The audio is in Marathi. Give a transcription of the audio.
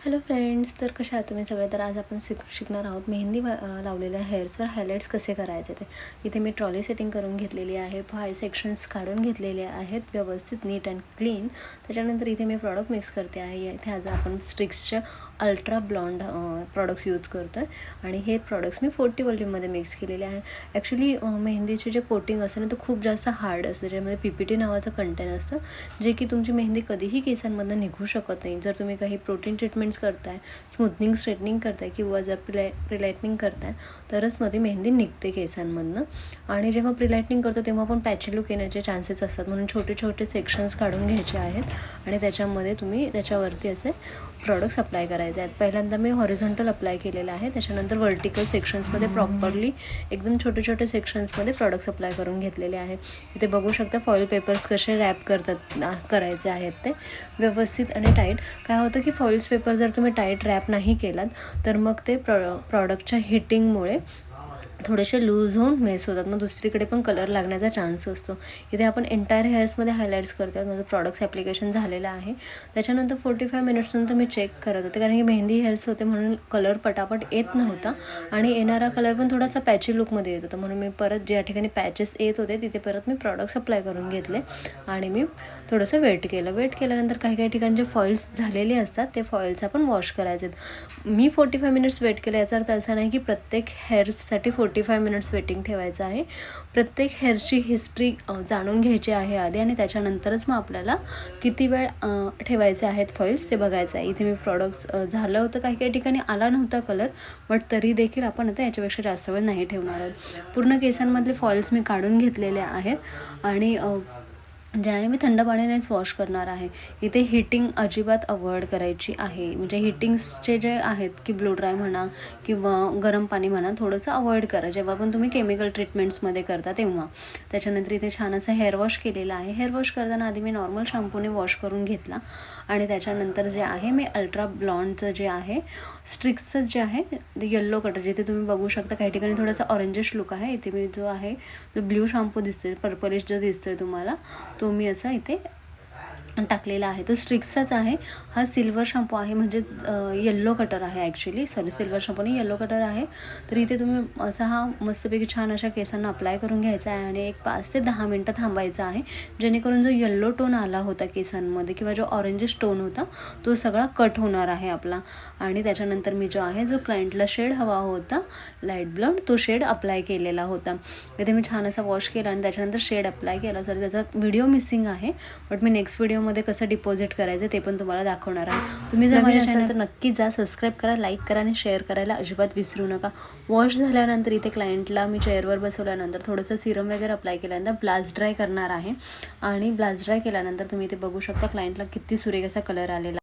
हॅलो फ्रेंड्स, तर कशा आहात तुम्ही सगळे. तर आज आपण शिकणार आहोत मेहंदी लावलेल्या हेअर्सवर हायलाईट्स कसे करायचे ते. इथे मी ट्रॉली सेटिंग करून घेतलेली आहे, 5 सेक्शन्स काढून घेतलेले आहेत व्यवस्थित नीट अँड क्लीन. त्याच्यानंतर इथे मी प्रॉडक्ट मिक्स करते आहे. इथे आज आपण स्ट्रिक्सच्या अल्ट्रा ब्लॉन्ड प्रॉडक्ट्स यूज करतो आहे आणि हे प्रॉडक्ट्स मी 40 वॉल्यूममध्ये मिक्स केलेले आहे. ॲक्च्युली मेहंदीचे जे कोटिंग असतं ना ते खूप जास्त हार्ड असतं, ज्यामध्ये PPT नावाचं कंटेंट असतं, जे की तुमची मेहंदी कधीही केसांमधून निघू शकत नाही. जर तुम्ही काही प्रोटीन ट्रीटमेंट्स करताय, स्मूथनिंग स्ट्रेटनिंग करताय किंवा जर प्रिलाइटनिंग करताय तरच मध्ये मेहंदी निघते केसांमधनं. आणि जेव्हा प्रिलाइटनिंग करतो तेव्हा पण पॅची लुक येण्याचे चान्सेस असतात, म्हणून छोटे छोटे सेक्शन्स काढून घ्यायचे आहेत आणि त्याच्यामध्ये तुम्ही त्याच्यावरती असे प्रॉडक्ट्स अप्लाय करायचे आहेत. पहिल्यांदा मी हॉरिझॉन्टल अप्लाय केलेलं आहे, त्याच्यानंतर व्हर्टिकल सेक्शन्समध्ये प्रॉपरली एकदम छोटे छोटे सेक्शन्समध्ये प्रॉडक्ट्स अप्लाय करून घेतलेले आहेत. इथे बघू शकता फॉईल पेपर्स कसे रॅप करायचे आहेत ते व्यवस्थित आणि टाईट. काय होतं की फॉइल्स पेपर जर तुम्ही टाईट रॅप नाही केलात तर मग ते प्रॉडक्टच्या हिटिंगमुळे थोडेसे लूज होऊन मेस होतात, मग दुसरीकडे पण कलर लागण्याचा चान्स असतो. इथे आपण एंटायर हेअर्समध्ये हायलाईट्स करतो. माझं प्रॉडक्ट्स ॲप्लिकेशन झालेलं आहे. त्याच्यानंतर 45 मिनिट्स नंतर मी चेक करत होते, कारण की मेहंदी हेअर्स होते म्हणून कलर पटापट येत नव्हता आणि येणारा कलर पण थोडासा पॅची लुकमध्ये येत होता. म्हणून मी परत ज्या ठिकाणी पॅचेस येत होते तिथे परत मी प्रॉडक्ट्स अप्लाय करून घेतले आणि मी थोडंसं वेट केल्यानंतर काही काही ठिकाणी जे फॉइल्स झालेले असतात ते फॉइल्स आपण वॉश करायचे आहेत. मी 45 मिनिट्स वेट केलं, याचा अर्थ असा नाही की प्रत्येक हेअर्ससाठी 45 मिनिट्स वेटिंग ठेवायचं आहे. प्रत्येक हेअरची हिस्ट्री जाणून घ्यायची आहे आधी आणि त्याच्यानंतरच मग आपल्याला किती वेळ ठेवायचे आहेत फॉइल्स ते बघायचं आहे. इथे मी प्रॉडक्ट्स झालं होतं, काही काही ठिकाणी आला नव्हता कलर, बट तरी देखील आपण आता याच्यापेक्षा जास्त वेळ नाही ठेवणार आहोत. पूर्ण केसांमधले फॉइल्स मी काढून घेतलेले आहेत आणि जे आहे मी थंड पाण्यानेच वॉश करणार आहे. इथे हिटिंग अजिबात अवॉइड करायची आहे, म्हणजे हिटिंग्सचे जे आहेत की ब्लो ड्राय म्हणा किंवा गरम पाणी म्हणा थोडंसं अवॉइड करा जेव्हा पण तुम्ही केमिकल ट्रीटमेंट्समध्ये करता तेव्हा. त्याच्यानंतर इथे छान असं हेअर वॉश केलेलं आहे. हेअर वॉश करताना आधी मी नॉर्मल शॅम्पूने वॉश करून घेतला आणि त्याच्यानंतर जे आहे मी अल्ट्रा ब्लॉन्डचं जे आहे स्ट्रिक्सचं जे आहे येल्लो कलर, जिथे तुम्ही बघू शकता काही ठिकाणी थोडासा ऑरेंजिश लुक आहे. इथे मी जो आहे जो ब्ल्यू शॅम्पू दिसतोय, पर्पलिश जो दिसतोय तुम्हाला, तो मी असा इथे टाकलेला आहे. तो स्ट्रिक्सचाच आहे. हा सिल्वर शॅम्पू आहे, म्हणजे येल्लो कटर आहे ॲक्च्युली, सिल्वर शॅम्पू नाही येल्लो कटर आहे. तर इथे तुम्ही असा हा मस्तपैकी छान अशा केसांना अप्लाय करून घ्यायचा आहे आणि एक 5 ते 10 मिनटं थांबायचं आहे, जेणेकरून जो येल्लो टोन आला होता केसांमध्ये किंवा जो ऑरेंजिश टोन होता तो सगळा कट होणार आहे आपला. आणि त्याच्यानंतर मी जो आहे जो क्लायंटला शेड हवा होता लाईट ब्लॉन्ड, तो शेड अप्लाय केलेला होता. इथे मी छान असा वॉश केला आणि त्याच्यानंतर शेड अप्लाय केला. तर त्याचा व्हिडिओ मिसिंग आहे, बट मी नेक्स्ट व्हिडिओमध्ये कसं डिपॉझिट करायचं ते पण तुम्हाला दाखवणार आहे. तुम्ही जर माझ्या चॅनल तर नक्की जा, सबस्क्राईब करा, लाईक करा आणि शेअर करायला अजिबात विसरू नका. वॉश झाल्यानंतर इथे क्लायंटला मी चेअरवर बसवल्यानंतर थोडंसं सिरम वगैरे अप्लाय केल्यानंतर ब्लास्ट ड्राय करणार आहे आणि ब्लास्ट ड्राय केल्यानंतर तुम्ही इथे बघू शकता क्लायंटला किती सुरेख असा कलर आलेला